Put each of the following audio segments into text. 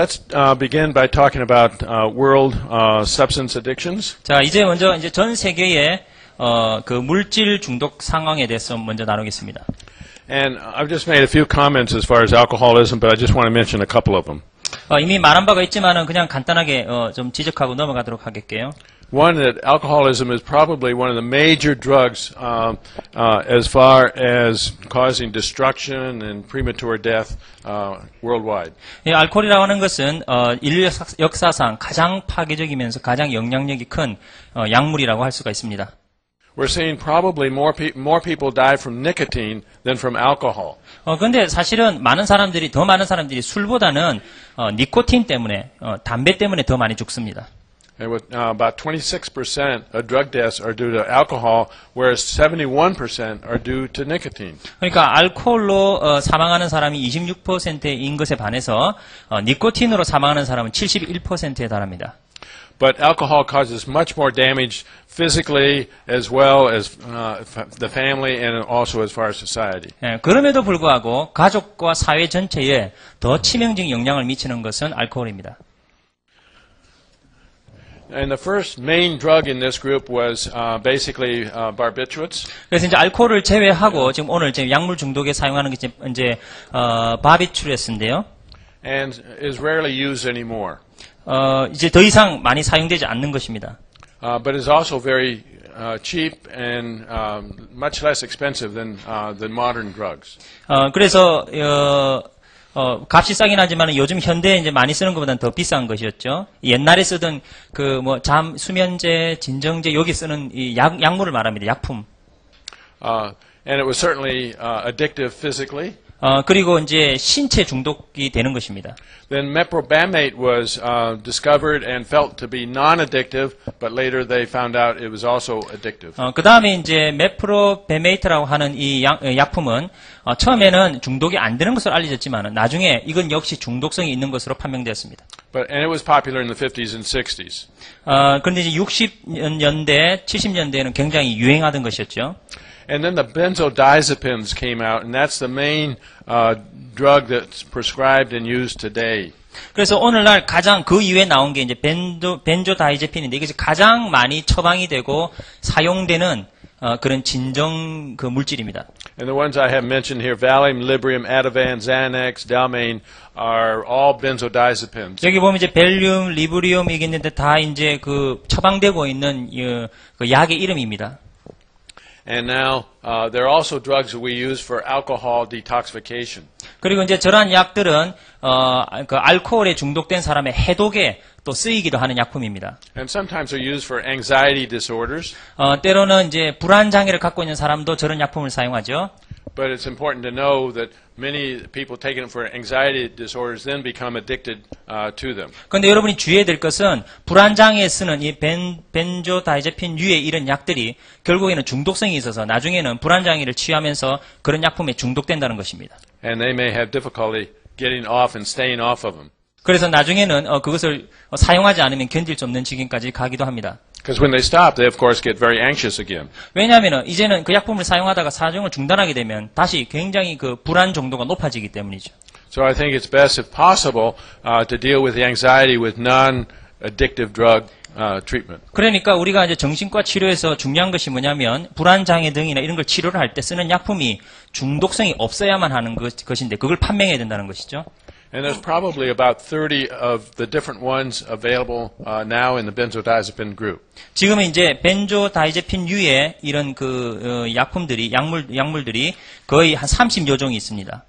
let's begin by talking about world substance addictions. 자, 이제 먼저 이제 전 세계의 그 물질 중독 상황에 대해서 먼저 나누겠습니다. And I've just made a few comments as far as alcoholism, but I just want to mention a couple of them. 이미 말한 바가 있지만은 그냥 간단하게 좀 지적하고 넘어가도록 하겠게요. One, that alcoholism is probably one of the major drugs as far as causing destruction and premature death worldwide. 예, 알코올이라고 하는 것은 인류 역사상 가장 파괴적이면서 가장 영향력이 큰 약물이라고 할 수가 있습니다. We're seeing probably more people die from nicotine than from alcohol. 근데 사실은 더 많은 사람들이 술보다는 니코틴 때문에 담배 때문에 더 많이 죽습니다. And with about 26% of drug deaths are due to alcohol, whereas 71% are due to nicotine. 그러니까 알코올로 사망하는 사람이 26%인 것에 반해서 니코틴으로 사망하는 사람은 71%에 달합니다. But alcohol causes much more damage physically as well as the family and also as far as society. 예, 그럼에도 불구하고 가족과 사회 전체에 더 치명적인 영향을 미치는 것은 알코올입니다. And the first main drug in this group was basically barbiturates. 그래서 이제 알코올을 제외하고 지금 오늘 이제 약물 중독에 사용하는 게 이제 바비추레스인데요. And is rarely used anymore. 이제 더 이상 많이 사용되지 않는 것입니다. But is also very cheap and much less expensive than modern drugs. 그래서 값이 싸긴 하지만 요즘 현대에 이제 많이 쓰는 것보다는 더 비싼 것이었죠. 옛날에 쓰던 그 수면제, 진정제 여기 쓰는 이 약물을 말합니다. 약품. And it was certainly addictive physically. 그리고 이제 신체 중독이 되는 것입니다. Then meprobamate was discovered and felt to be non-addictive, but later they found out it was also addictive. 그 다음에 이제 메프로베메이트라고 하는 이 약품은 처음에는 중독이 안 되는 것으로 알려졌지만 나중에 이건 역시 중독성이 있는 것으로 판명되었습니다. And it was popular in the 50s and 60s. 그런데 이제 60년대, 70년대에는 굉장히 유행하던 것이었죠. And then the benzodiazepines came out, and that's the main drug that's prescribed and used today. 그래서 오늘날 가장 그 이후에 나온 게 이제 벤조다이제핀인데 이것이 가장 많이 처방이 되고 사용되는 그런 진정 그 물질입니다. And the ones I have mentioned here, Valium, Librium, Ativan, Xanax, Dalmane, are all benzodiazepines. 여기 보면 이제 벨륨, 리브리움 이게 있는데 다 이제 그 처방되고 있는 그 약의 이름입니다. And now there are also drugs that we use for alcohol detoxification. 그리고 이제 저러한 약들은 그 알코올에 중독된 사람의 해독에 또 쓰이기도 하는 약품입니다. And sometimes they're used for anxiety disorders. 때로는 이제 불안 장애를 갖고 있는 사람도 저런 약품을 사용하죠. But it's important to know that many people taking it for anxiety disorders then become addicted to them. 그런데 여러분이 주의해야 될 것은 불안 장애에 쓰는 이 벤조다이제핀 유의 이런 약들이 결국에는 중독성이 있어서 나중에는 불안 장애를 치유하면서 그런 약품에 중독된다는 것입니다. And they may have difficulty getting off and staying off of them. 그래서 나중에는 그것을 사용하지 않으면 견딜 수 없는 지경까지 가기도 합니다. Because when they stop, they of course get very anxious again. 왜냐하면 이제는 그 약품을 사용하다가 사용을 중단하게 되면 다시 굉장히 그 불안 정도가 높아지기 때문이죠. So I think it's best, if possible, to deal with the anxiety with non-addictive drug treatment. 그러니까 우리가 이제 정신과 치료에서 중요한 것이 뭐냐면 불안 장애 등이나 이런 걸 치료를 할 때 쓰는 약품이 중독성이 없어야만 하는 것인데 그걸 판명해야 된다는 것이죠. And there's probably about 30 of the different ones available now in the benzodiazepine group. 지금은 이제 벤조다이제핀 유의 이런 그 약품들이 약물들이 거의 한 30여 종이 있습니다.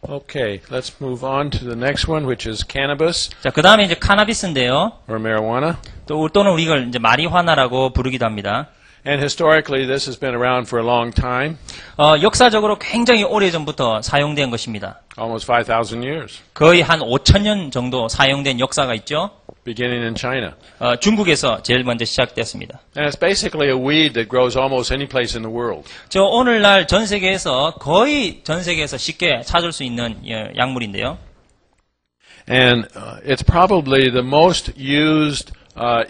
Okay, let's move on to the next one, which is cannabis. 자, 그 다음에 이제 카나비스인데요. Or marijuana. 또는 우리가 이제 마리화나라고 부르기도 합니다. And historically, this has been around for a long time. 역사적으로 굉장히 오래전부터 사용된 것입니다. Almost 5,000 years. 거의 한 5,000년 정도 사용된 역사가 있죠. Beginning in China. 중국에서 제일 먼저 시작됐습니다. And it's basically a weed that grows almost any place in the world. 오늘날 거의 전 세계에서 쉽게 찾을 수 있는 약물인데요. And it's probably the most used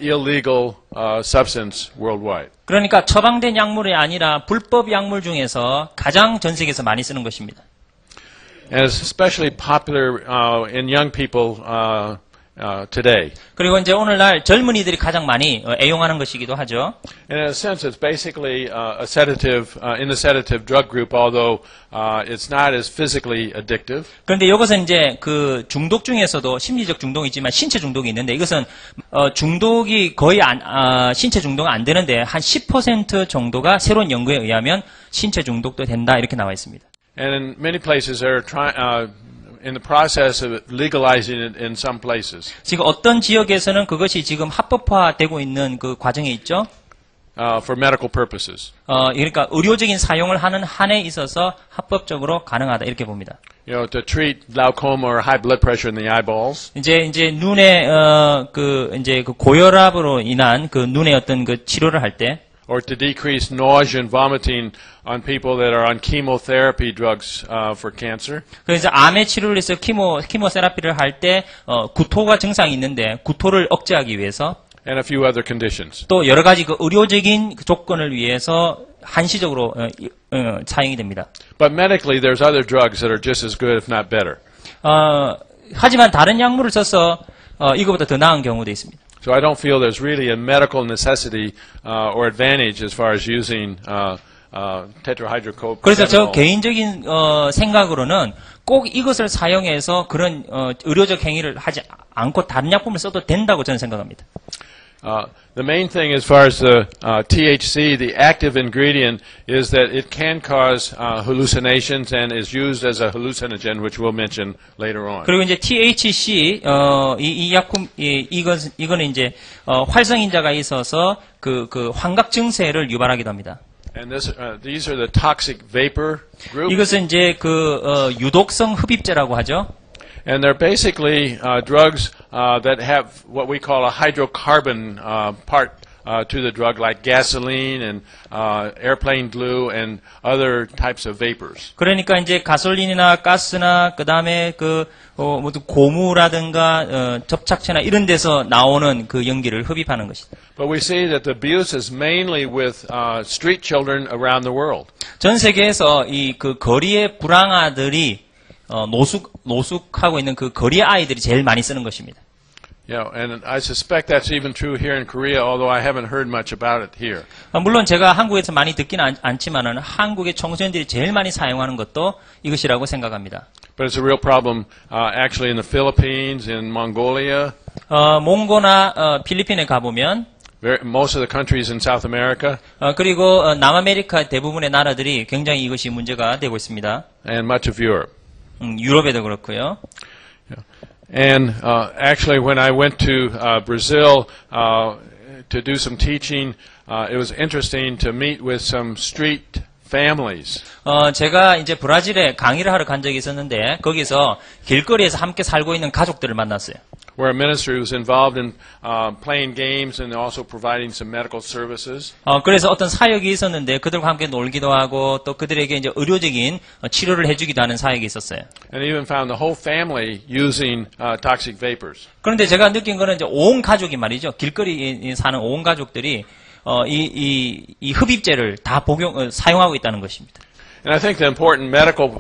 illegal substance worldwide. 그러니까 처방된 약물이 아니라 불법 약물 중에서 가장 전 세계에서 많이 쓰는 것입니다. and it's especially popular in young people today. 그리고 이제 오늘날 젊은이들이 가장 많이 애용하는 것이기도 하죠. And in a sense, it's basically a sedative in the sedative drug group, although it's not as physically addictive. 그런데 이것은 이제 그 중독 중에서도 심리적 중독이지만 신체 중독이 있는데 이것은 중독이 거의 신체 중독은 안 되는데 한 10% 정도가 새로운 연구에 의하면 신체 중독도 된다 이렇게 나와 있습니다. And in many places, they're in the process of legalizing it in some places. 지금 어떤 지역에서는 그것이 지금 합법화되고 있는 그 과정에 있죠. For medical purposes. 그러니까 의료적인 사용을 하는 한에 있어서 합법적으로 가능하다 이렇게 봅니다. You know, to treat glaucoma or high blood pressure in the eyeballs. 이제 눈에 그 고혈압으로 인한 그 눈의 어떤 그 치료를 할 때. Or to decrease nausea and vomiting on people that are on chemotherapy drugs for cancer. 그래서 암의 치료를 해서 키모세라피를 할 때 구토가 증상이 있는데 구토를 억제하기 위해서 And a few other conditions. 또 여러 가지 그 의료적인 조건을 위해서 한시적으로 사용이 됩니다. But medically, there's other drugs that are just as good, if not better. 하지만 다른 약물을 써서 이거보다 더 나은 경우도 있습니다. So I don't feel there's really a medical necessity or advantage as far as using tetrahydrocannabinol. 그래서 저 개인적인 생각으로는 꼭 이것을 사용해서 그런 의료적 행위를 하지 않고 다른 약품을 써도 된다고 저는 생각합니다. The main thing as far as the THC, the active ingredient, is that it can cause hallucinations and is used as a hallucinogen, which we'll mention later on. 그리고 이제 THC, 이 약품, 이거는 이제 활성인자가 있어서 그 환각 증세를 유발하기도 합니다. And these are the toxic vapor group. 이것은 이제 그 유독성 흡입제라고 하죠. And they're basically drugs that have what we call a hydrocarbon part to the drug, like gasoline and airplane glue and other types of vapors. 그러니까 이제 가솔린이나 가스나 그다음에 모두 고무라든가 접착제나 이런 데서 나오는 그 연기를 흡입하는 것이다. But we see that the abuse is mainly with street children around the world. 전 세계에서 이 그 거리의 불황아들이 노숙하고 있는 그 거리의 아이들이 제일 많이 쓰는 것입니다. Yeah, and I suspect that's even true here in Korea, although I haven't heard much about it here. 물론 제가 한국에서 많이 듣기는 않지만은 한국의 청소년들이 제일 많이 사용하는 것도 이것이라고 생각합니다. But it's a real problem actually in the Philippines, in Mongolia. 몽고나 필리핀에 가보면 Most of the countries in South America. 그리고 남아메리카 대부분의 나라들이 굉장히 이것이 문제가 되고 있습니다. And much of Europe. 유럽에도 그렇고요. And actually, when I went to Brazil to do some teaching, it was interesting to meet with some street families. 제가 이제 브라질에 강의를 하러 간 적이 있었는데 거기서 길거리에서 함께 살고 있는 가족들을 만났어요. Where a minister was involved in playing games and also providing some medical services. 그래서 어떤 사역이 있었는데 그들과 함께 놀기도 하고 또 그들에게 이제 의료적인 치료를 해주기도 하는 사역이 있었어요. And even found the whole family using toxic vapors. 그런데 제가 느낀 거는 이제 온 가족이 말이죠. 길거리에 사는 온 가족들이 이 흡입제를 다 사용하고 있다는 것입니다. And I think the important medical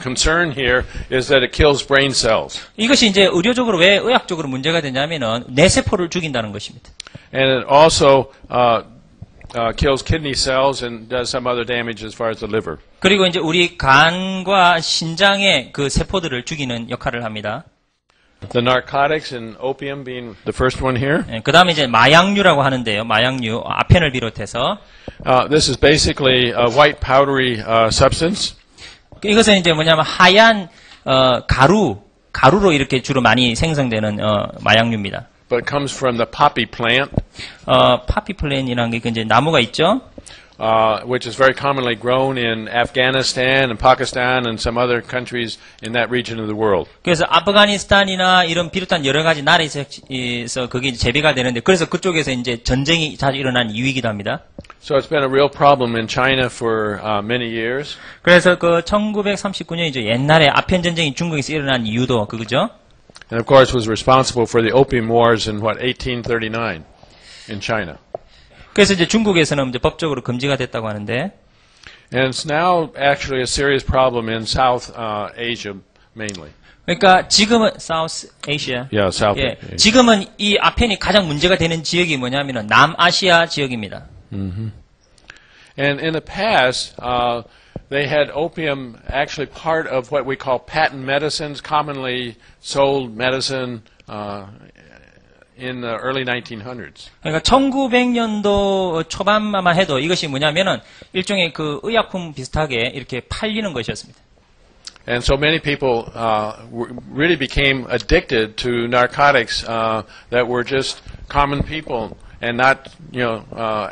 concern here is that it kills brain cells. 이것이 이제 의료적으로 왜 의학적으로 문제가 되냐면은 뇌세포를 죽인다는 것입니다. And it also kills kidney cells and does some other damage as far as the liver. 그리고 이제 우리 간과 신장의 그 세포들을 죽이는 역할을 합니다. The narcotics and opium being the first one here. 그 다음에 이제 마약류라고 하는데요. 마약류, 아펜을 비롯해서. This is basically a white powdery substance. 이것은 이제 뭐냐면 하얀 가루로 이렇게 주로 많이 생성되는 마약류입니다. But it comes from the poppy plant. 파피 플랜이라는 게 이제 나무가 있죠. Which is very commonly grown in Afghanistan and Pakistan and some other countries in that region of the world. 그래서 아프가니스탄이나 이런 비롯한 여러 가지 나라에서 그게 재배가 되는데 그래서 그쪽에서 이제 전쟁이 자주 일어난 이유이기도 합니다. So it's been a real problem in China for many years. 그래서 그 1939년이죠. 옛날에 아편 전쟁이 중국에서 일어난 이유도 그거죠. And of course was responsible for the opium wars in 1839 in China. 그래서 이제 중국에서는 이제 법적으로 금지가 됐다고 하는데. And it's now actually a serious problem in South Asia mainly. 그러니까 지금은 South Asia. Yeah, South 예, Asia. 지금은 이 아펜이 가장 문제가 되는 지역이 뭐냐면은 남아시아 지역입니다. And in the past, they had opium actually part of what we call patent medicines, commonly sold medicine in the early 1900s. 그러니까 1900년도 초반만 해도 이것이 뭐냐면은 일종의 그 의약품 비슷하게 이렇게 팔리는 것이었습니다. And so many people really became addicted to narcotics that were just common people and not,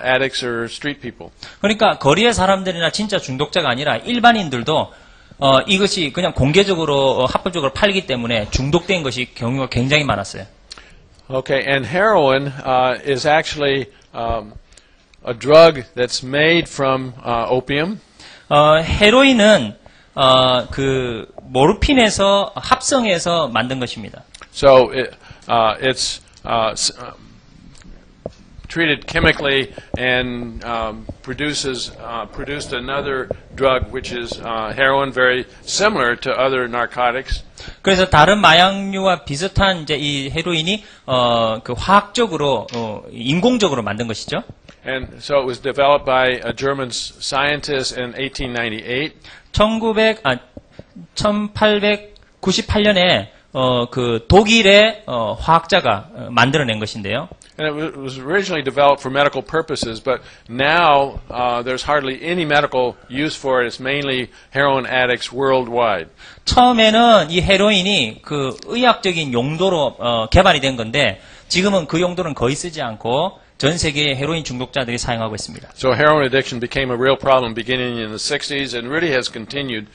addicts or street people. 그러니까 거리의 사람들이나 진짜 중독자가 아니라 일반인들도 이것이 그냥 공개적으로 합법적으로 팔기 때문에 중독된 것이 경우가 굉장히 많았어요. Okay, and heroin is actually a drug that's made from opium. 헤로인은 그 모르핀에서 합성해서 만든 것입니다. So it's treated chemically and produced another drug which is heroin, very similar to other narcotics. 그래서 다른 마약류와 비슷한 이제 이 헤로인이 그 화학적으로 인공적으로 만든 것이죠. And so it was developed by a German scientist in 1898. 1898년에 그 독일의 화학자가 만들어낸 것인데요. And it was originally developed for medical purposes, but now there's hardly any medical use for it. It's mainly heroin addicts worldwide. 처음에는 이 헤로인이 그 의학적인 용도로 개발이 된 건데 지금은 그 용도는 거의 쓰지 않고 전 세계의 헤로인 중독자들이 사용하고 있습니다. So heroin addiction became a real problem beginning in the 60s and really has continued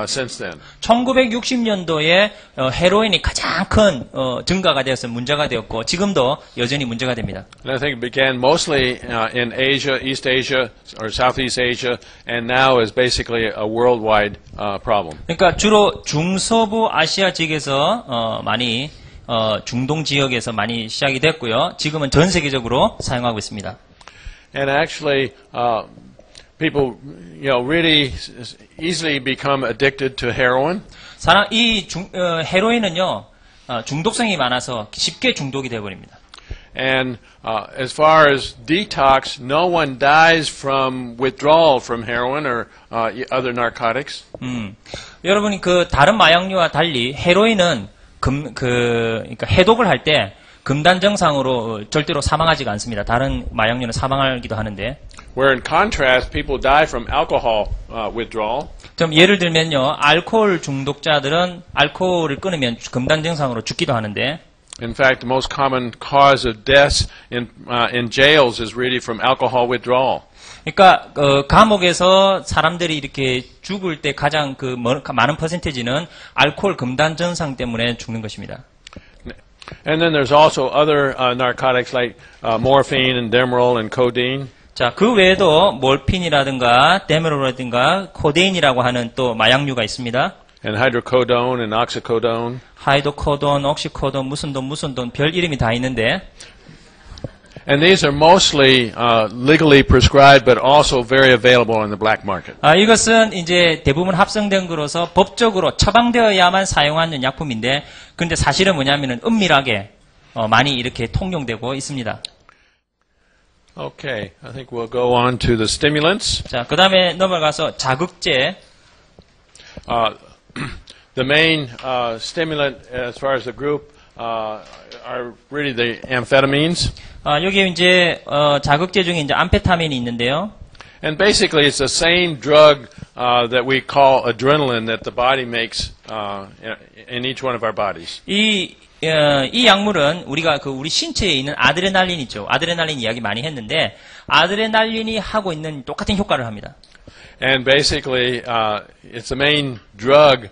since then. 1960년도에 헤로인이 가장 큰 증가가 되어서 문제가 되었고 지금도 여전히 문제가 됩니다. And I think it began mostly in Asia, East Asia or Southeast Asia, and now is basically a worldwide problem. 그러니까 주로 중서부 아시아 지역에서 많이 중동 지역에서 많이 시작이 됐고요. 지금은 전 세계적으로 사용하고 있습니다. And actually, people, really easily become addicted to heroin. 헤로인은요, 중독성이 많아서 쉽게 중독이 되어버립니다. And as far as detox, no one dies from withdrawal from heroin or other narcotics. 여러분이 그 다른 마약류와 달리 헤로인은 그러니까 해독을 할 때 금단 증상으로 절대로 사망하지가 않습니다. 다른 마약류는 사망하기도 하는데. Where in contrast, people die from alcohol withdrawal. 좀 예를 들면요, 알코올 중독자들은 알코올을 끊으면 금단 증상으로 죽기도 하는데. In fact, the most common cause of deaths in jails is really from alcohol withdrawal. 그러니까 감옥에서 사람들이 이렇게 죽을 때 가장 그 많은 퍼센티지는 알코올 금단 증상 때문에 죽는 것입니다. And then there's also other narcotics like morphine and Demerol and codeine. 자, 그 외에도 몰핀이라든가 데메롤이라든가 코데인이라고 하는 또 마약류가 있습니다. And hydrocodone and oxycodone. 하이드코돈, 옥시코돈, 무슨 돈 별 이름이 다 있는데. And these are mostly legally prescribed, but also very available on the black market. 이것은 이제 대부분 합성된 거로서 법적으로 처방되어야만 사용하는 약품인데, 근데 사실은 뭐냐면은 은밀하게 많이 이렇게 통용되고 있습니다. Okay, I think we'll go on to the stimulants. 자, 그 다음에 넘어가서 자극제. The main stimulant, as far as the group, are really the amphetamines. 여기 이제 자극제 중에 이제 암페타민이 있는데요. And basically, it's the same drug that we call adrenaline that the body makes in each one of our bodies. 이 약물은 우리가 우리 신체에 있는 아드레날린 있죠. 아드레날린 이야기 많이 했는데 아드레날린이 하고 있는 똑같은 효과를 합니다. And basically, it's the main drug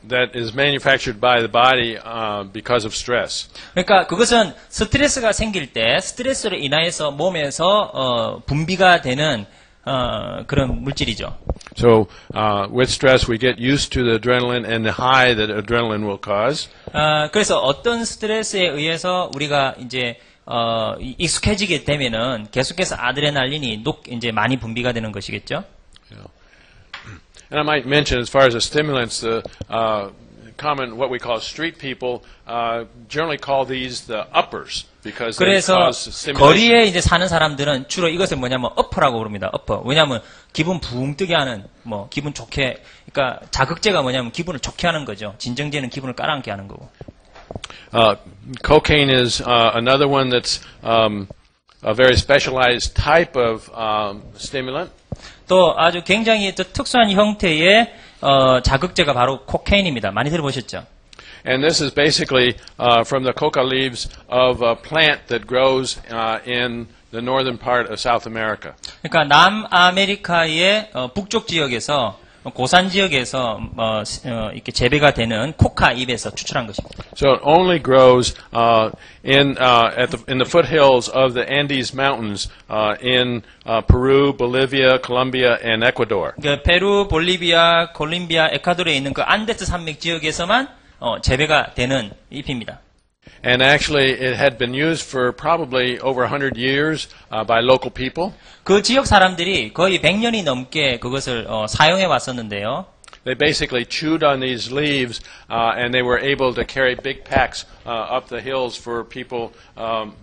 that is manufactured by the body because of stress. 그러니까 그것은 스트레스가 생길 때 스트레스로 인하여서 몸에서 분비가 되는 그런 물질이죠. So with stress, we get used to the adrenaline and the high that adrenaline will cause. 그래서 어떤 스트레스에 의해서 우리가 이제 익숙해지게 되면은 계속해서 아드레날린이 이제 많이 분비가 되는 것이겠죠. And I might mention, as far as the stimulants, the common, what we call street people, generally call these the uppers because they 그래서 cause stimulation. 거리에 이제 사는 사람들은 주로 이것을 뭐냐면 어퍼라고 부릅니다. 어퍼. 왜냐하면 기분 붕 뜨게 하는, 뭐 기분 좋게, 그러니까 자극제가 뭐냐면 기분을 좋게 하는 거죠. 진정제는 기분을 깔아앉게 하는 거고. Cocaine is another one that's a very specialized type of stimulant. 또 아주 굉장히 특수한 형태의 자극제가 바로 코케인입니다. 많이 들어보셨죠? And this is basically from the coca leaves of a plant that grows in the northern part of South America. 그러니까 남아메리카의 북쪽 지역에서 고산 지역에서 이렇게 재배가 되는 코카 잎에서 추출한 것입니다. So it only grows in the foothills of the Andes Mountains in Peru, Bolivia, Colombia, and Ecuador. 그러니까 페루, 볼리비아, 콜롬비아, 에콰도르에 있는 그 안데스 산맥 지역에서만 재배가 되는 잎입니다. And actually, it had been used for probably over 100 years by local people. 그 지역 사람들이 거의 100년이 넘게 그것을 사용해 왔었는데요. They basically chewed on these leaves, and they were able to carry big packs up the hills for people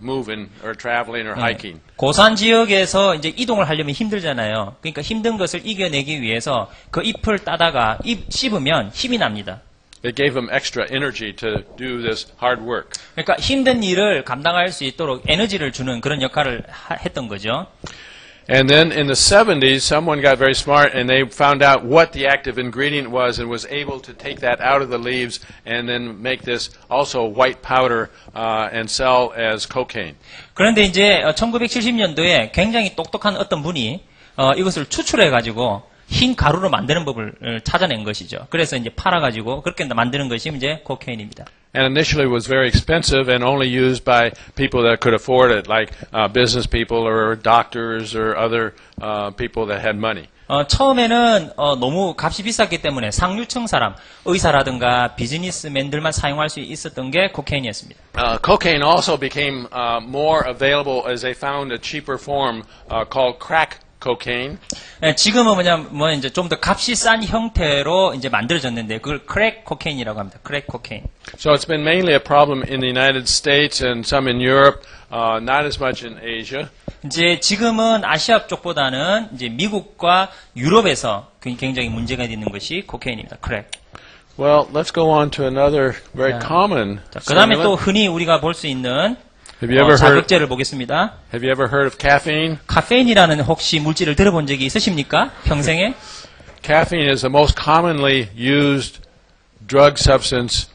moving or traveling or hiking. 고산 지역에서 이제 이동을 하려면 힘들잖아요. 그러니까 힘든 것을 이겨내기 위해서 그 잎을 따다가 씹으면 힘이 납니다. It gave them extra energy to do this hard work. 그러니까 힘든 일을 감당할 수 있도록 에너지를 주는 그런 역할을 했던 거죠. And then in the 70s, someone got very smart and they found out what the active ingredient was and was able to take that out of the leaves and then make this also white powder and sell as cocaine. 그런데 이제 1970년도에 굉장히 똑똑한 어떤 분이 이것을 추출해가지고 흰 가루로 만드는 법을 찾아낸 것이죠. 그래서 이제 팔아가지고 그렇게 만드는 것이 이제 코케인입니다. And initially was very expensive and only used by people that could afford it, like business people or doctors or other people that had money. 처음에는 너무 값이 비쌌기 때문에 상류층 사람, 의사라든가 비즈니스맨들만 사용할 수 있었던 게 코케인이었습니다. Cocaine also became more available as they found a cheaper form called crack cocaine. 지금은 뭐 이제 좀 더 값이 싼 형태로 이제 만들어졌는데 그걸 크랙 코케인이라고 합니다. 크랙 코케인. So it's been mainly a problem in the United States and some in Europe, not as much in Asia. 이제 지금은 아시아 쪽보다는 이제 미국과 유럽에서 굉장히 문제가 있는 것이 코케인입니다. 크랙. Well, let's go on to another very common. 그다음에 또 흔히 우리가 볼 수 있는 Have you ever heard? 자극제를 보겠습니다. Have you ever heard of caffeine? 카페인이라는 혹시 물질을 들어본 적이 있으십니까? 평생에? Caffeine is the most commonly used drug substance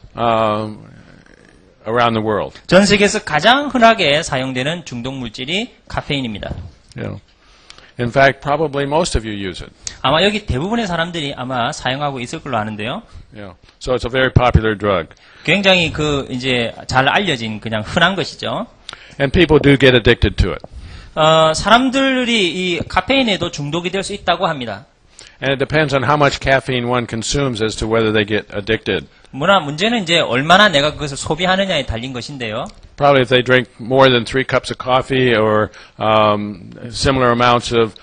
around the world. 전 세계에서 가장 흔하게 사용되는 중독 물질이 카페인입니다. Yeah. In fact, probably most of you use it. 아마 여기 대부분의 사람들이 아마 사용하고 있을 걸로 아는데요. Yeah. So it's a very popular drug. 굉장히 이제 잘 알려진 그냥 흔한 것이죠. And people do get addicted to it. 사람들이 이 카페인에도 중독이 될 수 있다고 합니다. And it depends on how much caffeine one consumes as to whether they get addicted. 문제는 이제 얼마나 내가 그것을 소비하느냐에 달린 것인데요. Probably if they drink more than 3 cups of coffee or similar amounts of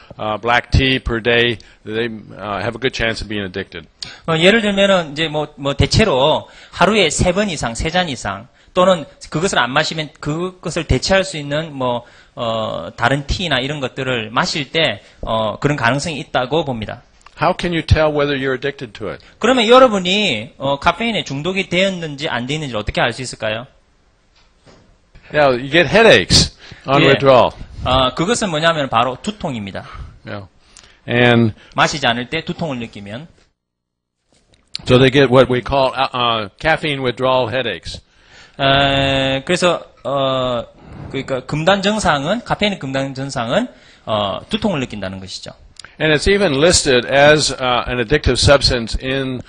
black tea per day, they have a good chance of being addicted. 예를 들면은 이제 뭐 대체로 하루에 3번 이상, 3잔 이상 또는 그것을 안 마시면 그것을 대체할 수 있는 다른 티나 이런 것들을 마실 때 그런 가능성이 있다고 봅니다. How can you tell whether you're addicted to it? 그러면 여러분이 카페인에 중독이 되었는지 안 되었는지 어떻게 알 수 있을까요? Yeah, you get headaches on 예. withdrawal. 그것은 뭐냐면 바로 두통입니다. Yeah. And 마시지 않을 때 두통을 느끼면. so they get what we call caffeine withdrawal headaches. 그래서 그러니까 금단 증상은 카페인 금단 증상은 두통을 느낀다는 것이죠. And it's even listed as an addictive substance in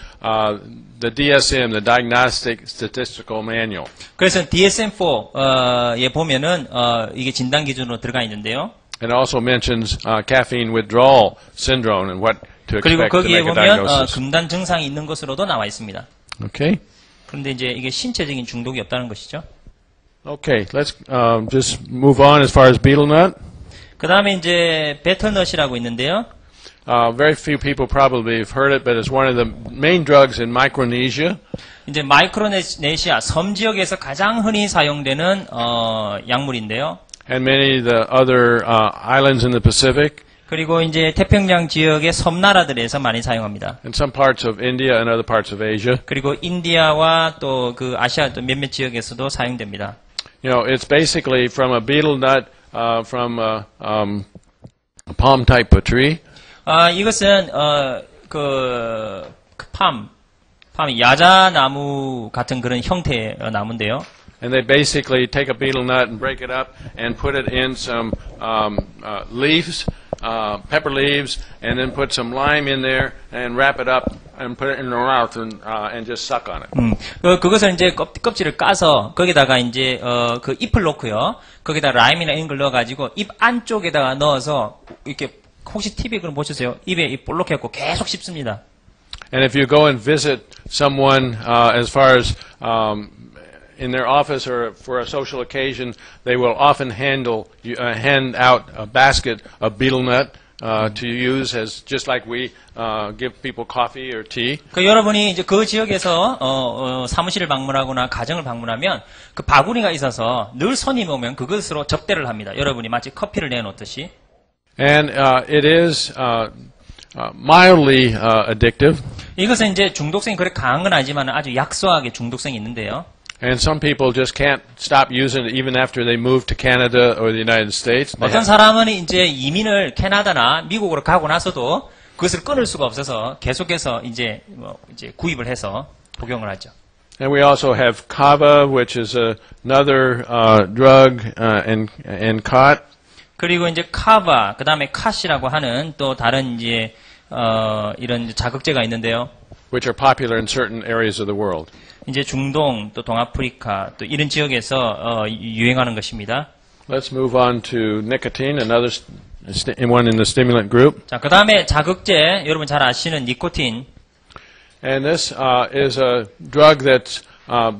the DSM, the Diagnostic Statistical Manual. 그래서 DSM-4에 보면은 이게 진단 기준으로 들어가 있는데요. It also mentions caffeine withdrawal syndrome and what to 그리고 expect to 거기에 make a 보면 diagnosis. 금단 증상이 있는 것으로도 나와 있습니다. Okay. 그런데 이제 이게 신체적인 중독이 없다는 것이죠. Okay, let's just move on as far as betel nut. 그 다음에 이제 베틀넛이라고 있는데요. very few people probably have heard it, but it's one of the main drugs in Micronesia. 이제 마이크로네시아 섬 지역에서 가장 흔히 사용되는 약물인데요. And many of the other islands in the Pacific. 그리고 이제 태평양 지역의 섬나라들에서 많이 사용합니다. In some parts of India and other parts of Asia. 그리고 인디아와 또 그 아시아 또 몇몇 지역에서도 사용됩니다. You know, it's basically from a betel nut from a palm type of tree. 이것은 팜이 야자나무 같은 그런 형태의 나무인데요. And they basically take a betel nut and break it up and put it in some leaves, pepper leaves, and then put some lime in there and wrap it up and put it in their mouth and just suck on it. 그것을 이제 껍질을 까서 거기다가 이제 그 잎을 놓고요. 거기다 라임이나 이런 걸 넣어가지고 입 안쪽에다가 넣어서 이렇게 혹시 TV 그럼 보셨어요? 입에 볼록 해갖고 계속 씹습니다. And if you go and visit someone as far as in their office or for a social occasion, they will often hand out a basket of betel nut to use as just like we give people coffee or tea. 그 여러분이 이제 그 지역에서 사무실을 방문하거나 가정을 방문하면 그 바구니가 있어서 늘 손님이 오면 그것으로 접대를 합니다. 여러분이 마치 커피를 내놓듯이. And it is mildly addictive. 이것은 이제 중독성이 그렇게 강한 건 아니지만 아주 약소하게 중독성이 있는데요. And some people just can't stop using it even after they move to Canada or the United States. 어떤 사람은 이제 이민을 캐나다나 미국으로 가고 나서도 그것을 끊을 수가 없어서 계속해서 이제 구입을 해서 복용을 하죠. And we also have kava, which is another drug, and khat. 그리고 이제 카바, 그 다음에 캇이라고 하는 또 다른 이제 이런 자극제가 있는데요. Which are popular in certain areas of the world. 이제 중동, 또 동아프리카, 또 이런 지역에서 유행하는 것입니다. Let's move on to nicotine, another one in the stimulant group. 자, 그 다음에 자극제, 여러분 잘 아시는 니코틴. And this is a drug that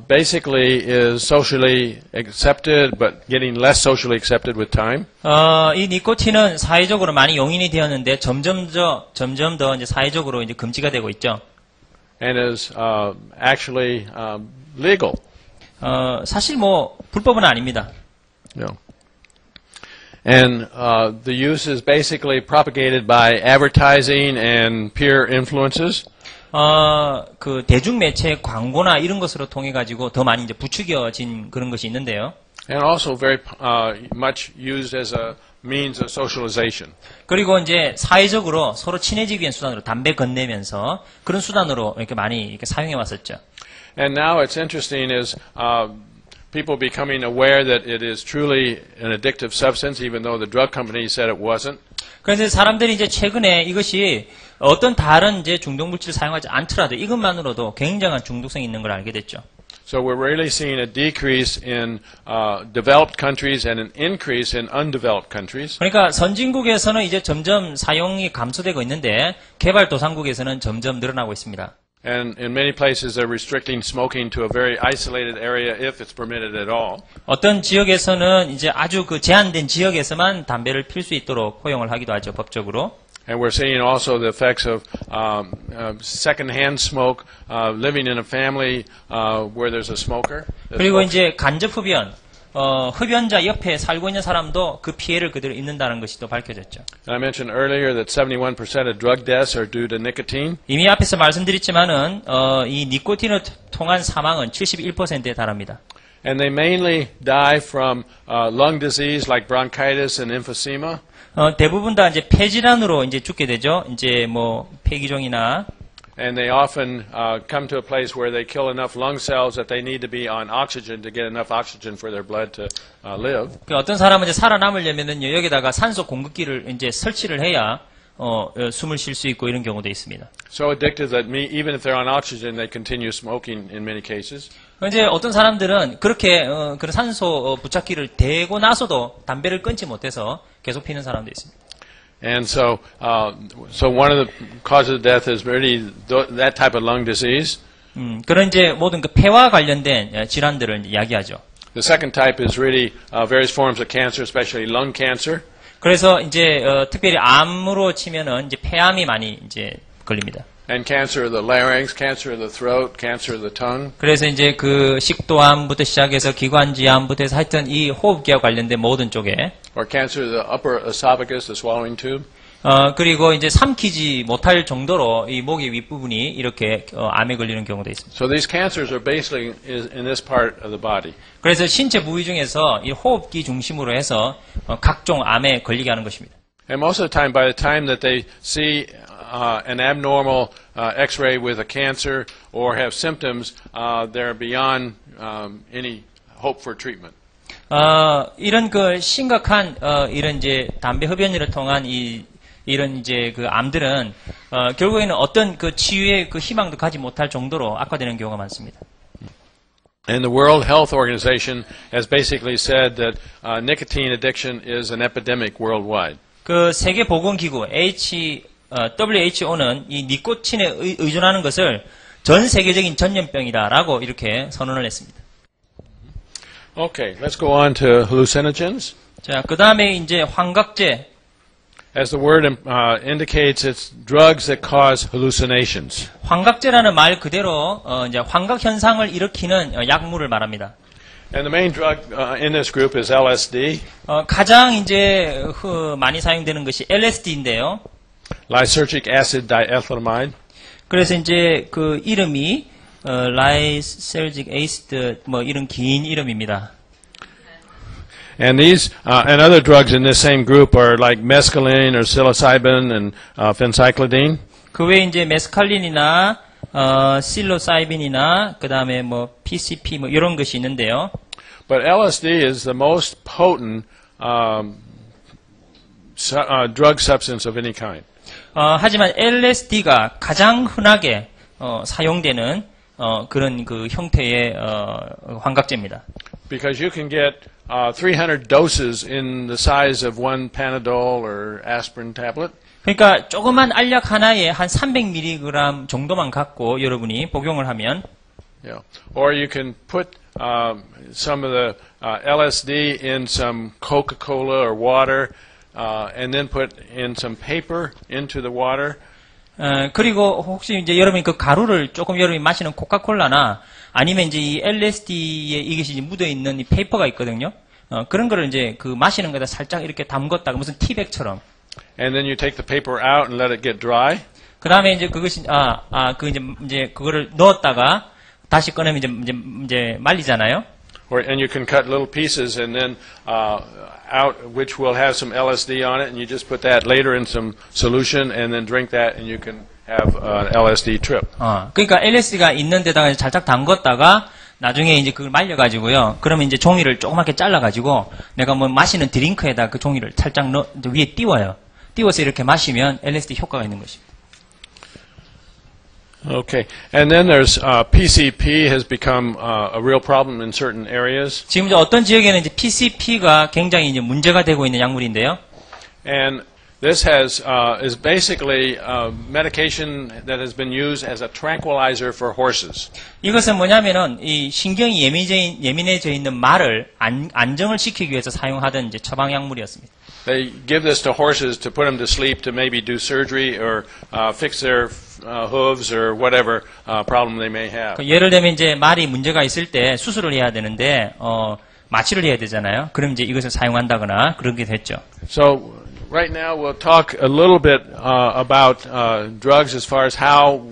basically is socially accepted, but getting less socially accepted with time. 이 니코틴은 사회적으로 많이 용인이 되었는데 점점 더 이제 사회적으로 이제 금지가 되고 있죠. And is actually legal. 사실 뭐 불법은 아닙니다. No. And the use is basically propagated by advertising and peer influences. 그 대중 매체의 광고나 이런 것으로 통해 가지고 더 많이 이제 부추겨진 그런 것이 있는데요. And also very much used as a means of socialization. 그리고 이제 사회적으로 서로 친해지기 위한 수단으로 담배 건네면서 그런 수단으로 이렇게 많이 이렇게 사용해 왔었죠. And now it's interesting is people becoming aware that it is truly an addictive substance, even though the drug company said it wasn't. 그래서 사람들이 이제 최근에 이것이 어떤 다른 이제 중독 물질을 사용하지 않더라도 이것만으로도 굉장한 중독성이 있는 걸 알게 됐죠. So we're really seeing a decrease in developed countries and an increase in undeveloped countries. 그러니까 선진국에서는 이제 점점 사용이 감소되고 있는데 개발도상국에서는 점점 늘어나고 있습니다. And in many places they're restricting smoking to a very isolated area if it's permitted at all. 어떤 지역에서는 이제 아주 그 제한된 지역에서만 담배를 필 수 있도록 허용을 하기도 하죠, 법적으로. And we're seeing also the effects of secondhand smoke, living in a family where there's a smoker. 그리고 이제 간접 흡연, 흡연자 옆에 살고 있는 사람도 그 피해를 그대로 입는다는 것이 또 밝혀졌죠. I mentioned earlier that 71% of drug deaths are due to nicotine. 이미 앞에서 말씀드렸지만은 이 니코틴을 통한 사망은 71%에 달합니다. And they mainly die from lung disease like bronchitis and emphysema. 대부분 다 이제 폐질환으로 이제 죽게 되죠. 이제 뭐 폐기종이나. And they often come to a place where they kill enough lung cells that they need to be on oxygen to get enough oxygen for their blood to live. 어떤 사람은 이제 살아남으려면은요 여기다가 산소 공급기를 이제 설치를 해야 숨을 쉴 수 있고 이런 경우도 있습니다. So addictive that even if they're on oxygen, they continue smoking in many cases. 이제 어떤 사람들은 그렇게 그런 산소 부착기를 대고 나서도 담배를 끊지 못해서 계속 피는 사람도 있습니다. And so one of the causes of death is really that type of lung disease. 그런 이제 모든 그 폐와 관련된 질환들을 이야기하죠. The second type is really various forms of cancer, especially lung cancer. 그래서 이제 특별히 암으로 치면은 이제 폐암이 많이 이제 걸립니다. And cancer of the larynx, cancer of the throat, cancer of the tongue. 그래서 이제 그 식도암부터 시작해서 기관지암부터 해서 하여튼 이 호흡기와 관련된 모든 쪽에 Or cancer of the upper esophagus, the swallowing tube. 그리고 이제 삼키지 못할 정도로 이 목의 윗부분이 이렇게 암에 걸리는 경우도 있습니다. So these cancers are basically in this part of the body. 그래서 신체 부위 중에서 이 호흡기 중심으로 해서 각종 암에 걸리게 하는 것입니다. And most of the time, by the time that they see an abnormal X-ray with a cancer or have symptoms, they're beyond any hope for treatment. 이런 그 심각한 이런 이제 담배 흡연을 통한 이런 이제 그 암들은 결국에는 어떤 그 치유의 그 희망도 가지 못할 정도로 악화되는 경우가 많습니다. And the World Health Organization has basically said that nicotine addiction is an epidemic worldwide. 그 세계 보건 기구 WHO는 이 니코틴에 의존하는 것을 전 세계적인 전염병이다라고 이렇게 선언을 했습니다. Okay, let's go on to hallucinogens. 자, 그 다음에 이제 환각제. As the word indicates, it's drugs that cause hallucinations. 환각제라는 말 그대로 이제 환각 현상을 일으키는 약물을 말합니다. And the main drug in this group is LSD. 가장 이제 많이 사용되는 것이 LSD인데요. Lysergic acid diethylamide. 그래서 이제 그 이름이 Lysergic acid 뭐 이런 긴 이름입니다. And these and other drugs in this same group are like mescaline or psilocybin and phencyclidine. 그 외에 이제 메스칼린이나 실로사이빈이나 그 다음에 뭐 PCP 뭐 이런 것이 있는데요. But LSD is the most potent drug substance of any kind. 하지만 LSD가 가장 흔하게 사용되는 그런 그 형태의 환각제입니다. Because you can get 300 doses in the size of one Panadol or aspirin tablet. 그러니까 조그만 알약 하나에 한 300mg 정도만 갖고 여러분이 복용을 하면 Yeah. Or you can put some of the LSD in some Coca-Cola or water and then put in some paper into the water. 그리고 혹시 이제 여러분이 그 가루를 조금 여러분이 마시는 코카콜라나 아니면 이제 이 LSD에 이것이 묻어 있는 이 페이퍼가 있거든요. 그런 거를 이제 그 마시는 거다 살짝 이렇게 담궜다가 무슨 티백처럼. And then you take the paper out and let it get dry. 그 다음에 이제 그것이 이제 그거를 넣었다가 다시 꺼내면 이제 말리잖아요. And you can cut little pieces and then out which will have some LSD on it, and you just put that later in some solution and then drink that, and you can have an LSD trip. 그러니까 LSD가 있는 데다가 살짝 담궜다가 나중에 이제 그걸 말려가지고요. 그러면 이제 종이를 조그맣게 잘라가지고 내가 뭐 마시는 드링크에다 그 종이를 살짝 위에 띄워요. 띄워서 이렇게 마시면 LSD 효과가 있는 것입니다. Okay, and then there's PCP has become a real problem in certain areas. 지금 이제 어떤 지역에는 이제 PCP가 굉장히 이제 문제가 되고 있는 약물인데요. And this is basically medication that has been used as a tranquilizer for horses. 이것은 뭐냐면은 이 신경이 예민해져 있는 말을 안정을 시키기 위해서 사용하던 이제 처방 약물이었습니다. They give this to horses to put them to sleep to maybe do surgery or fix their hooves or whatever problem they may have. 예를 들면 이제 말이 문제가 있을 때 수술을 해야 되는데 마취를 해야 되잖아요. 그럼 이제 이것을 사용한다거나 그렇게 됐죠. So right now we'll talk a little bit about drugs as far as how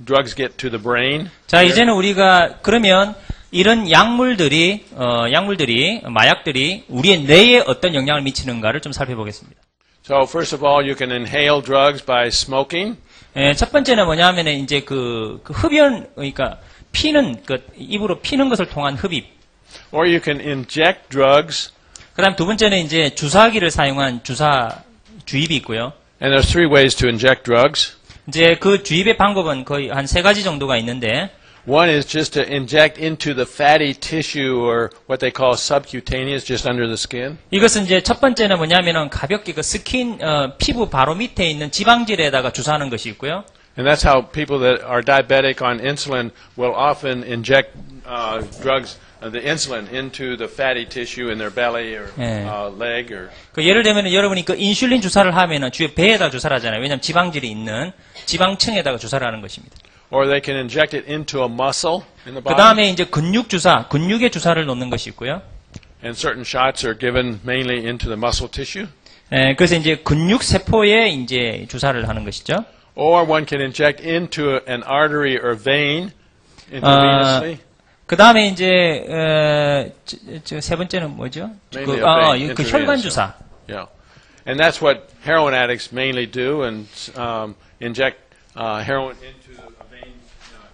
drugs get to the brain. 자, 이제는 우리가 그러면 이런 약물들이 마약들이 우리의 뇌에 어떤 영향을 미치는가를 좀 살펴보겠습니다. So first of all, you can inhale drugs by smoking. 첫 번째는 뭐냐면은 이제 그 흡연, 그러니까 입으로 피는 것을 통한 흡입. Or you can inject drugs. 그다음 두 번째는 이제 주사기를 사용한 주입이 있고요. And there's three ways to inject drugs. 이제 그 주입의 방법은 거의 한 3가지 정도가 있는데. One is just to inject into the fatty tissue or what they call subcutaneous, just under the skin. 이것은 이제 첫 번째는 뭐냐면은 가볍게 그 피부 바로 밑에 있는 지방질에다가 주사하는 것이 있고요. And that's how people that are diabetic on insulin will often inject drugs, the insulin, into the fatty tissue in their belly or leg. Or 그 예를 들면 여러분이 그 인슐린 주사를 하면은 주에 배에다 주사를 하잖아요. 왜냐하면 지방질이 있는 지방층에다가 주사를 하는 것입니다. Or they can inject it into a muscle in the 그 body. 다음에 이제 근육 주사, 근육에 주사를 놓는 것이 있고요. And certain shots are given mainly into the muscle tissue. 그래서 이제 근육 세포에 이제 주사를 하는 것이죠. Or one can inject into an artery or vein intravenously. 그 다음에 이제 세 번째는 뭐죠? 그 혈관 주사. Yeah, and that's what heroin addicts mainly do, and inject heroin into a vein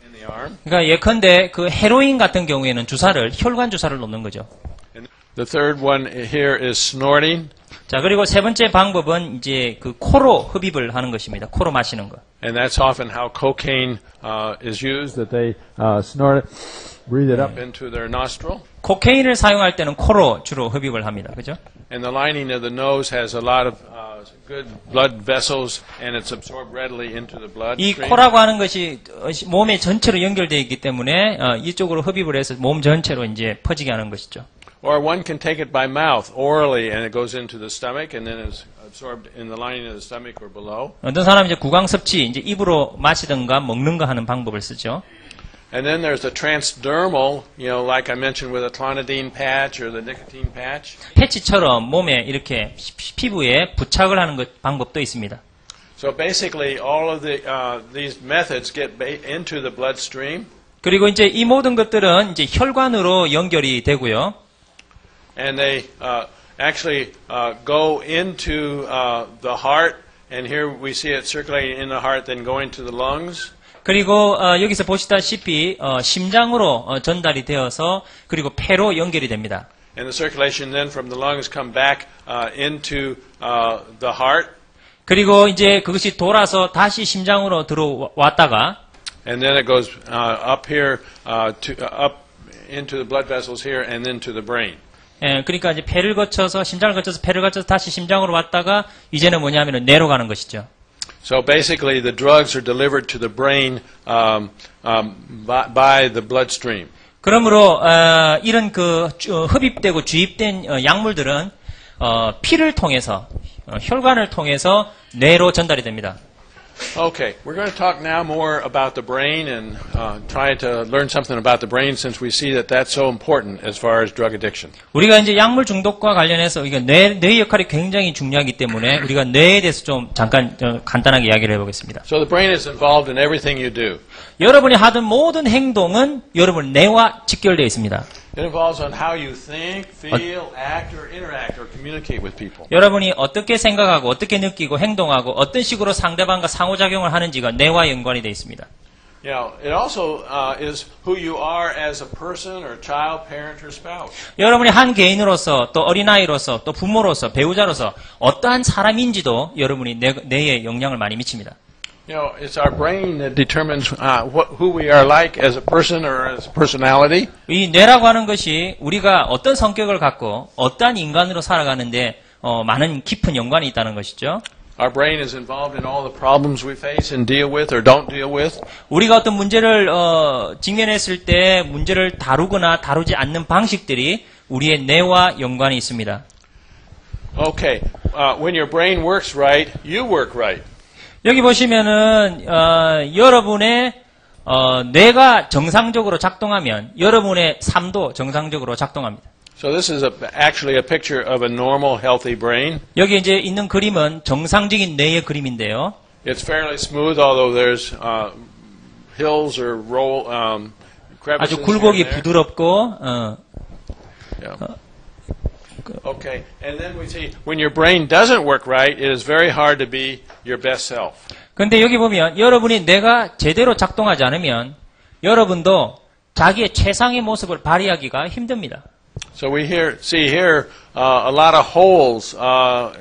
in the arm. 그러니까 예컨대 그 헤로인 같은 경우에는 주사를 혈관 주사를 놓는 거죠. And the third one here is snorting. 자, 그리고 세 번째 방법은 이제 그 코로 흡입을 하는 것입니다. 코로 마시는 거. And that's often how cocaine is used, that they snort it, breathe it up into their nostril. 코케인을 사용할 때는 코로 주로 흡입을 합니다. 그죠? And the lining of the nose has a lot of good blood vessels, and it's absorbed readily into the blood. 이 코라고 하는 것이 몸에 전체로 연결되어 있기 때문에 이쪽으로 흡입을 해서 몸 전체로 이제 퍼지게 하는 것이죠. Or one can take it by mouth, orally, and it goes into the stomach, and then is absorbed in the lining of the stomach or below. 어떤 사람은 이제 구강 섭취, 이제 입으로 마시든가 먹는가 하는 방법을 쓰죠. And then there's the transdermal, like I mentioned with the clonidine patch or the nicotine patch. 패치처럼 몸에 이렇게 피부에 부착을 하는 방법도 있습니다. So basically, all of these methods get into the bloodstream. 그리고 이제 이 모든 것들은 이제 혈관으로 연결이 되고요. And they actually go into the heart, and here we see it circulating in the heart, then going to the lungs. 그리고 여기서 보시다시피 심장으로 전달이 되어서 그리고 폐로 연결이 됩니다. And the circulation then from the lungs come back into the heart. 그리고 이제 그것이 돌아서 다시 심장으로 들어왔다가 And then it goes up here up into the blood vessels here, and then to the brain. 그러니까 이제 폐를 거쳐서 심장을 거쳐서 폐를 거쳐서 다시 심장으로 왔다가 이제는 뭐냐면은 뇌로 가는 것이죠. So basically, the drugs are delivered to the brain by the bloodstream. 그러므로 이런 그 흡입되고 주입된 약물들은 피를 통해서 혈관을 통해서 뇌로 전달이 됩니다. Okay, we're going to talk now more about the brain and try to learn something about the brain, since we see that that's so important as far as drug addiction. 우리가 이제 약물 중독과 관련해서 이게 뇌 역할이 굉장히 중요하기 때문에 우리가 뇌에 대해서 좀 잠깐 간단하게 이야기를 해보겠습니다. So the brain is involved in everything you do. 여러분이 하던 모든 행동은 여러분 뇌와 직결되어 있습니다. It involves on how you think, feel, act, or interact, or communicate with people. 여러분이 어떻게 생각하고 어떻게 느끼고 행동하고 어떤 식으로 상대방과 상호작용을 하는지가 뇌와 연관이 되어 있습니다. It also is who you are as a person, or child, parent, or spouse. 여러분이 한 개인으로서 또 어린아이로서 또 부모로서 배우자로서 어떠한 사람인지도 여러분이 뇌에 영향을 많이 미칩니다. It's our brain that determines who we are like as a person or as a personality. 이 뇌라고 하는 것이 우리가 어떤 성격을 갖고 어떠한 인간으로 살아가는데 많은 깊은 연관이 있다는 것이죠. Our brain is involved in all the problems we face and deal with or don't deal with. 우리가 어떤 문제를 직면했을 때 문제를 다루거나 다루지 않는 방식들이 우리의 뇌와 연관이 있습니다. Okay, when your brain works right, you work right. 여기 보시면은 여러분의 뇌가 정상적으로 작동하면 여러분의 삶도 정상적으로 작동합니다. So this is actually a picture of a normal, healthy brain. 여기 이제 있는 그림은 정상적인 뇌의 그림인데요. It's fairly smooth, although there's hills or crevices. 아주 굴곡이 here and there. 부드럽고 Yeah. Okay, and then we see when your brain doesn't work right, it is very hard to be your best self. 근데 여기 보면 여러분이 뇌가 제대로 작동하지 않으면 여러분도 자기의 최상의 모습을 발휘하기가 힘듭니다. So we see here a lot of holes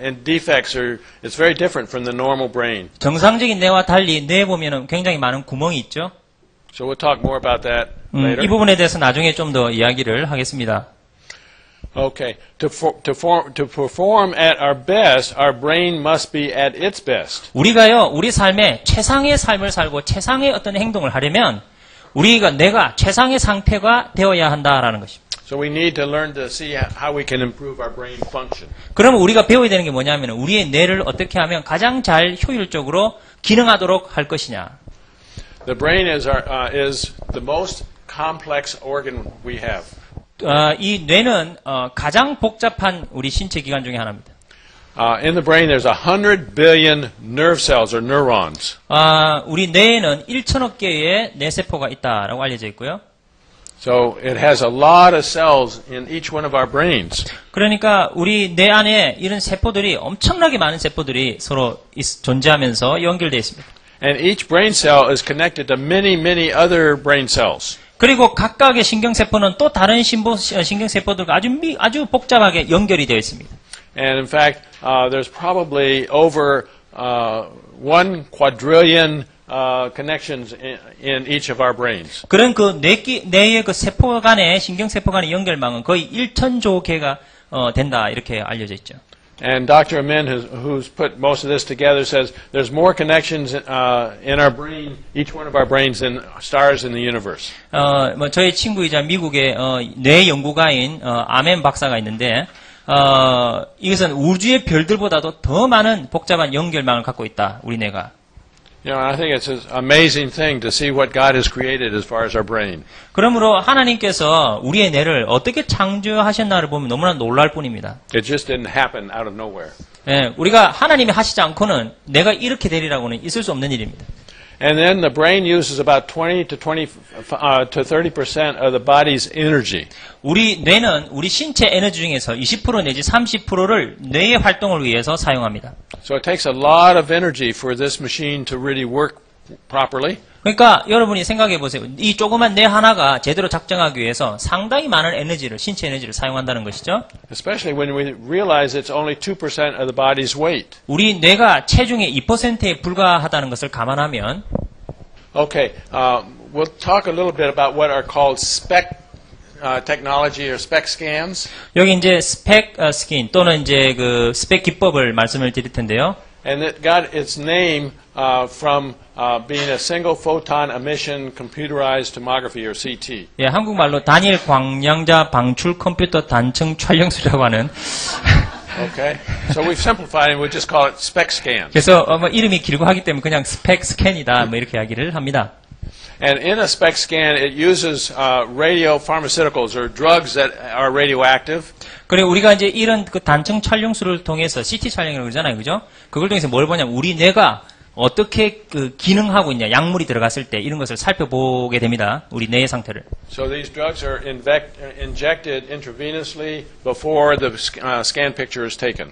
and defects. It's very different from the normal brain. 정상적인 뇌와 달리 뇌에 보면은 굉장히 많은 구멍이 있죠. So we'll talk more about that later. 이 부분에 대해서 나중에 좀 더 이야기를 하겠습니다. Okay. To perform at our best, our brain must be at its best. 우리가요, 우리 삶에 최상의 삶을 살고 최상의 어떤 행동을 하려면 내가 최상의 상태가 되어야 한다라는 것입니다. So we need to learn to see how we can improve our brain function. 그러면 우리가 배워야 되는 게 뭐냐면 우리의 뇌를 어떻게 하면 가장 잘 효율적으로 기능하도록 할 것이냐. The brain is the most complex organ we have. 이 뇌는 가장 복잡한 우리 신체 기관 중에 하나입니다. In the brain, there's 100 billion nerve cells or neurons. 우리 뇌에는 1천억 개의 뇌세포가 있다라고 알려져 있고요. So it has a lot of cells in each one of our brains. 그러니까 우리 뇌 안에 이런 세포들이 엄청나게 많은 세포들이 서로 존재하면서 연결되어 있습니다. And each brain cell is connected to many, many other brain cells. 그리고 각각의 신경세포는 또 다른 신경세포들과 아주 복잡하게 연결이 되어 있습니다. And in fact, there's probably over 1 quadrillion connections in each of our brains. 그런 그 뇌의 그 세포 간의 신경세포 간의 연결망은 거의 1천조 개가 된다 이렇게 알려져 있죠. And Dr. Amin, who's put most of this together, says there's more connections in our brain, each one of our brains, than stars in the universe. 저희 친구이자 미국의 뇌 연구가인 아멘 박사가 있는데 이것은 우주의 별들보다도 더 많은 복잡한 연결망을 갖고 있다. 우리 뇌가. You know, I think it's an amazing thing to see what God has created as far as our brain. 그러므로 하나님께서 우리의 뇌를 어떻게 창조하셨나를 보면 너무나 놀랄 뿐입니다. It just didn't happen out of nowhere. 예, 우리가 하나님이 하시지 않고는 내가 이렇게 되리라고는 있을 수 없는 일입니다. And then the brain uses about 20 to 30% of the body's energy. 우리 뇌는 우리 신체 에너지 중에서 20% 내지 30%를 뇌의 활동을 위해서 사용합니다. So it takes a lot of energy for this machine to really work properly. 그러니까 여러분이 생각해 보세요. 이 조그만 뇌 하나가 제대로 작정하기 위해서 상당히 많은 에너지를, 신체 에너지를 사용한다는 것이죠. Especially when we realize it's only 2% of the body's weight. 우리 뇌가 체중의 2%에 불과하다는 것을 감안하면 Okay, we'll talk a little bit about what are called SPEC technology or SPEC scans. 여기 이제 스펙 스킨 또는 이제 그 스펙 기법을 말씀을 드릴 텐데요. And it got its name from being a single photon emission computerized tomography or CT. 예, 한국말로 단일 광량자 방출 컴퓨터 단층 촬영술이라고 하는. Okay, so we've simplified and we just call it SPEC scans. 그래서 이름이 길고 하기 때문에 그냥 스펙 스캔이다 뭐 이렇게 이야기를 합니다. And in a SPEC scan, it uses radiopharmaceuticals or drugs that are radioactive. 그리고 우리가 이제 이런 그 단층 촬영술을 통해서 CT 촬영이라고 그러잖아요, 그죠? 그걸 통해서 뭘 보냐면 우리 뇌가 어떻게 그 기능하고 있냐, 약물이 들어갔을 때 이런 것을 살펴보게 됩니다. 우리 뇌의 상태를. So these drugs are injected intravenously before the scan picture is taken.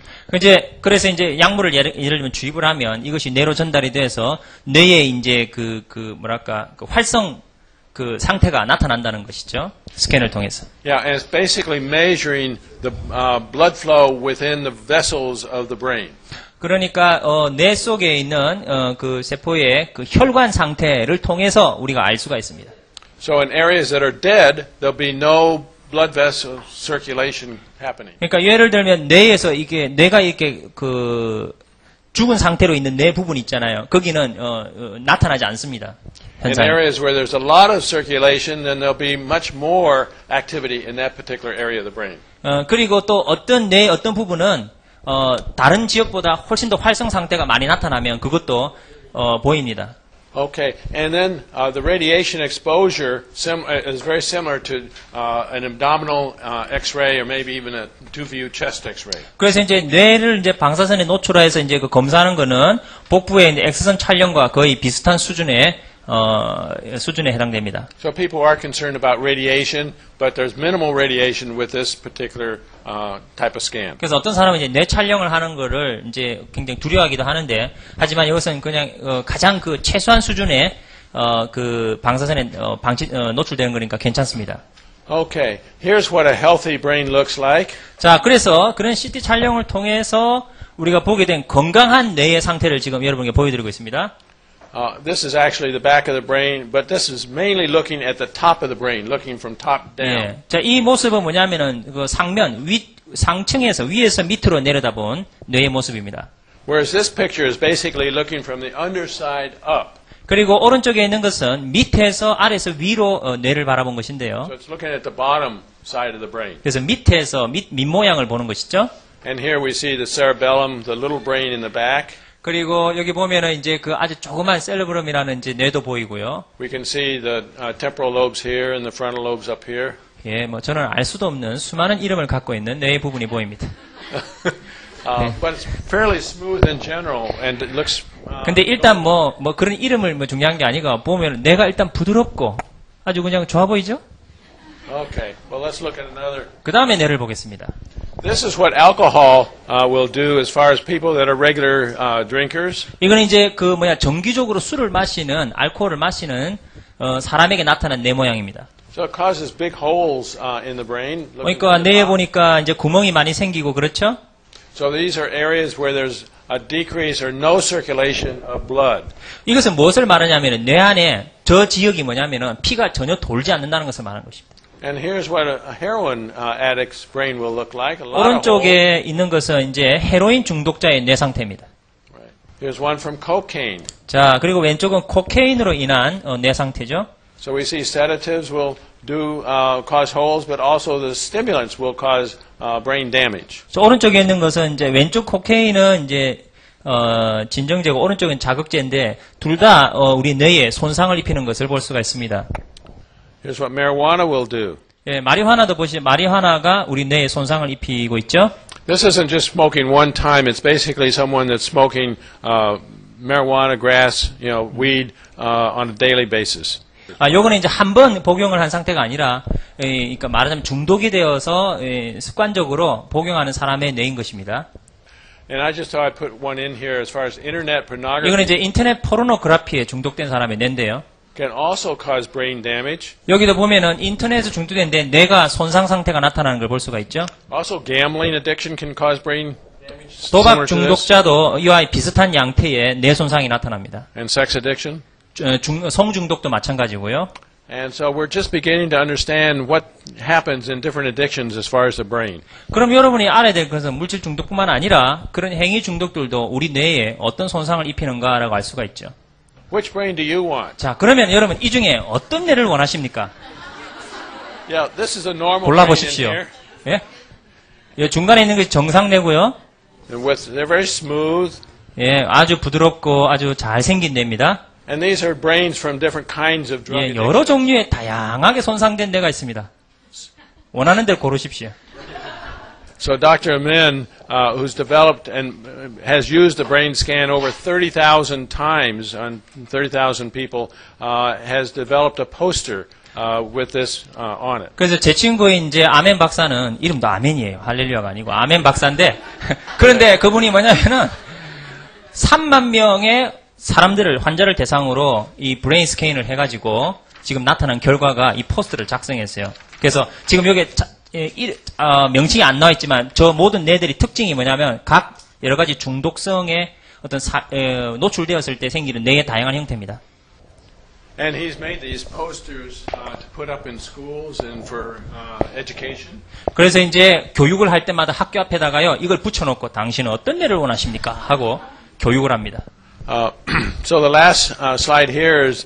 그래서 이제 약물을 예를 들면 주입을 하면 이것이 뇌로 전달이 돼서 뇌에 이제 그 활성 그 상태가 나타난다는 것이죠. 스캔을 통해서. Yeah, and it's basically measuring the blood flow within the vessels of the brain. 그러니까 뇌 속에 있는 그 세포의 그 혈관 상태를 통해서 우리가 알 수가 있습니다. So in areas that are dead, there'll be no blood vessel circulation happening. 그러니까 예를 들면 뇌에서 뇌가 이렇게 그 죽은 상태로 있는 뇌 부분 있잖아요. 거기는 나타나지 않습니다. In areas where there's a lot of circulation, then there'll be much more activity in that particular area of the brain. 그리고 또 어떤 뇌 어떤 부분은 다른 지역보다 훨씬 더 활성 상태가 많이 나타나면 그것도 보입니다. Okay, and then the radiation exposure is very similar to an abdominal X-ray or maybe even a two-view chest X-ray. 그래서 이제 뇌를 이제 방사선에 노출해서 이제 그 검사하는 거는 복부의 이제 X선 촬영과 거의 비슷한 수준에 해당됩니다. So people are concerned about radiation, but there's minimal radiation with this particular type of scan. 그래서 어떤 사람은 이제 뇌 촬영을 하는 거를 이제 굉장히 두려워하기도 하는데, 하지만 이것은 그냥 가장 그 최소한 수준의 그 방사선에 노출되는 거니까 괜찮습니다. Okay, here's what a healthy brain looks like. 자, 그래서 그런 CT 촬영을 통해서 우리가 보게 된 건강한 뇌의 상태를 지금 여러분께 보여드리고 있습니다. This is actually the back of the brain, but this is mainly looking at the top of the brain, looking from top down. 예. 자, 이 모습은 뭐냐면은 그 상층에서 위에서 밑으로 내려다본 뇌의 모습입니다. Whereas this picture is basically looking from the underside up. 그리고 오른쪽에 있는 것은 밑에서 아래에서 위로 뇌를 바라본 것인데요. So it's looking at the bottom side of the brain. 그래서 밑에서 밑모양을 보는 것이죠. And here we see the cerebellum, the little brain in the back. 그리고 여기 보면은 이제 그 아주 조그만 셀레브럼이라는 이제 뇌도 보이고요. We can see the temporal lobes here and the frontal lobes up here. 예, 뭐 저는 알 수도 없는 수많은 이름을 갖고 있는 뇌의 부분이 보입니다. But it's fairly smooth in general, and it looks. 근데 일단 뭐 그런 이름을 뭐 중요한 게 아니고 보면 뇌가 일단 부드럽고 아주 그냥 좋아 보이죠? Okay, well let's look at another. 그 다음에 뇌를 보겠습니다. This is what alcohol will do as far as people that are regular drinkers. 이거는 이제 그 정기적으로 술을 마시는 알코올을 마시는 사람에게 나타난 뇌 모양입니다. So it causes big holes in the brain. 그러니까 뇌에 보니까 이제 구멍이 많이 생기고 그렇죠? So these are areas where there's a decrease or no circulation of blood. 이것은 무엇을 말하냐면은 뇌 안에 저 지역이 뭐냐면은 피가 전혀 돌지 않는다는 것을 말하는 것입니다. And here's what a heroin addict's brain will look like. A lot of holes. 오른쪽에 있는 것은 이제 헤로인 중독자의 뇌 상태입니다. Right. Here's one from cocaine. 자, 그리고 왼쪽은 코케인으로 인한 뇌 상태죠. So we see sedatives will cause holes, but also the stimulants will cause brain damage. 저 오른쪽에 있는 것은 이제 왼쪽 코케인은 이제 진정제고 오른쪽은 자극제인데 둘 다 우리 뇌에 손상을 입히는 것을 볼 수가 있습니다. Here's what marijuana will do. 예, 마리화나도 보시면 마리화나가 우리 뇌에 손상을 입히고 있죠. This isn't just smoking one time. It's basically someone that's smoking marijuana, grass, weed on a daily basis. 요거는 이제 한 번 복용을 한 상태가 아니라, 그러니까 말하자면 중독이 되어서 습관적으로 복용하는 사람의 뇌인 것입니다. And I just thought I'd put one in here as far as internet pornography. 이거는 이제 인터넷 포르노그래피에 중독된 사람의 뇌인데요. Can also cause brain damage. 여기도 보면은 인터넷에 중독된데 뇌가 손상 상태가 나타나는 걸 볼 수가 있죠. Also, gambling addiction can cause brain damage. 도박 중독자도 이와 비슷한 양태의 뇌 손상이 나타납니다. And sex addiction. 성중독도 마찬가지고요. And so we're just beginning to understand what happens in different addictions as far as the brain. 그럼 여러분이 알아야 될 것은 물질 중독뿐만 아니라 그런 행위 중독들도 우리 뇌에 어떤 손상을 입히는가라고 알 수가 있죠. Which brain do you want? 자, 그러면 여러분 이 중에 어떤 뇌를 원하십니까? Yeah, this is a normal 골라보십시오. brain in here. 예? 예, 중간에 있는 것이 정상뇌고요. And they're very smooth. 예, 아주 부드럽고 아주 잘생긴 뇌입니다. And these are brains from different kinds of drug 예, addiction. 여러 종류의 다양하게 손상된 뇌가 있습니다. 원하는 대로 고르십시오. So Dr. Amin, who's developed and has used the brain scan over 30,000 times on 30,000 people, has developed a poster with this on it. 그래서 제 친구인 이제 아멘 박사는 이름도 아멘이에요. 할렐루야가 아니고 아멘 박사인데 그런데 그분이 뭐냐면은 3만 명의 사람들을 환자를 대상으로 이 브레인 스캔을 해가지고 지금 나타난 결과가 이 포스터를 작성했어요. 그래서 지금 여기 명칭이 안 나와 있지만 저 모든 뇌들이 특징이 뭐냐면 각 여러 가지 중독성에 어떤 노출되었을 때 생기는 뇌의 다양한 형태입니다. And he's made these posters to put up in schools and for education. 그래서 이제 교육을 할 때마다 학교 앞에다가요 이걸 붙여놓고 당신은 어떤 뇌를 원하십니까 하고 교육을 합니다. So the last slide here is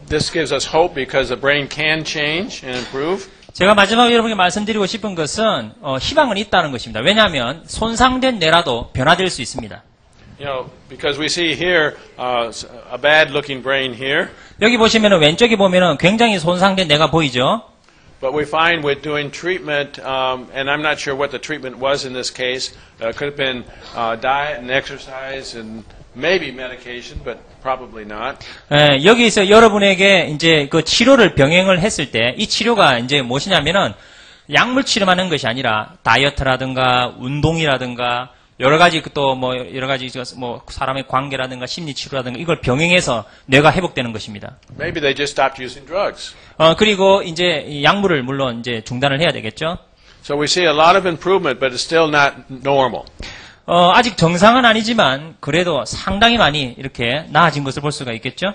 this gives us hope because the brain can change and improve. 제가 마지막으로 여러분께 말씀드리고 싶은 것은 희망은 있다는 것입니다. 왜냐하면 손상된 뇌라도 변화될 수 있습니다. Because we see here a bad-looking brain here. 여기 보시면은 왼쪽에 보면은 굉장히 손상된 뇌가 보이죠. But we find with doing treatment, and I'm not sure what the treatment was in this case. It could have been diet and exercise and maybe medication, but probably not. 예, 여기서 여러분에게 이제 그 치료를 병행을 했을 때 이 치료가 이제 무엇이냐면은 약물 치료만 하는 것이 아니라 다이어트라든가 운동이라든가 여러 가지 또 뭐 여러 가지 뭐 사람의 관계라든가 심리 치료라든가 이걸 병행해서 뇌가 회복되는 것입니다. Maybe they just stopped using drugs. 그리고 이제 이 약물을 물론 이제 중단을 해야 되겠죠. So we see a lot of improvement, but it's still not normal. 아직 정상은 아니지만 그래도 상당히 많이 이렇게 나아진 것을 볼 수가 있겠죠.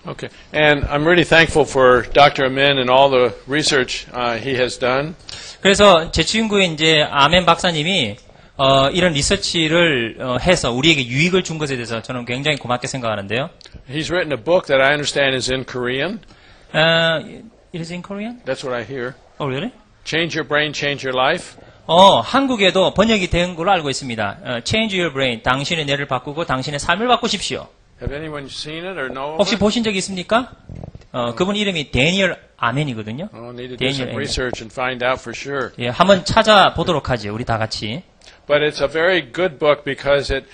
Okay. And I'm really thankful for Dr. Amin and all the research he has done. 그래서 제 친구인 이제 아멘 박사님이 이런 리서치를 해서 우리에게 유익을 준 것에 대해서 저는 굉장히 고맙게 생각하는데요. He's written a book that I understand is in Korean. It is in Korean? That's what I hear. Oh, really? Change Your Brain, Change Your Life. 한국에도 번역이 된 걸로 알고 있습니다. Change your brain. 당신의 뇌를 바꾸고 당신의 삶을 바꾸십시오. Have anyone seen it or know of 혹시 it? 보신 적이 있습니까? 그분 이름이 데니얼 아멘이거든요. Need to do some research and find out for sure. 예, 한번 찾아보도록 하죠. 우리 다 같이. But it's a very good book because it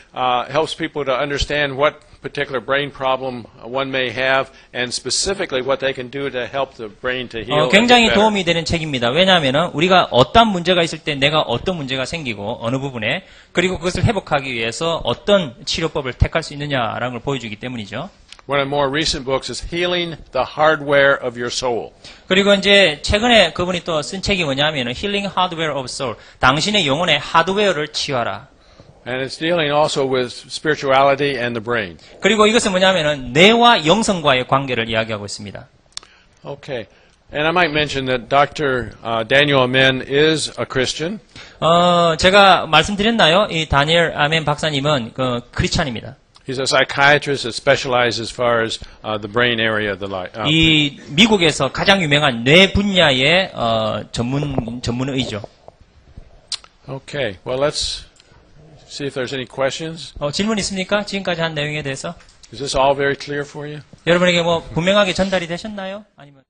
helps people to understand what particular brain problem one may have and specifically what they can do to help the brain to heal. 굉장히 도움이 되는 책입니다. 왜냐하면 우리가 어떤 문제가 있을 때 내가 어떤 문제가 생기고 어느 부분에 그리고 그것을 회복하기 위해서 어떤 치료법을 택할 수 있느냐라는 걸 보여주기 때문이죠. One of the more recent books is Healing the Hardware of Your Soul. 그리고 이제 최근에 그분이 또 쓴 책이 뭐냐면은 Healing Hardware of Soul. 당신의 영혼의 하드웨어를 치유하라. And it's dealing also with spirituality and the brain. 그리고 이것은 뭐냐면은 뇌와 영성과의 관계를 이야기하고 있습니다. Okay. And I might mention that Dr. Daniel Amen is a Christian. 제가 말씀드렸나요? 이 다니엘 아멘 박사님은 크리스찬입니다. He's a psychiatrist that specializes as far as the brain area of the life. 이 미국에서 가장 유명한 뇌 분야의 전문의죠. Okay. Well, let's see if there's any questions. 질문 있습니까? 지금까지 한 내용에 대해서? Is this all very clear for you? 여러분에게 뭐 분명하게 전달이 되셨나요? 아니면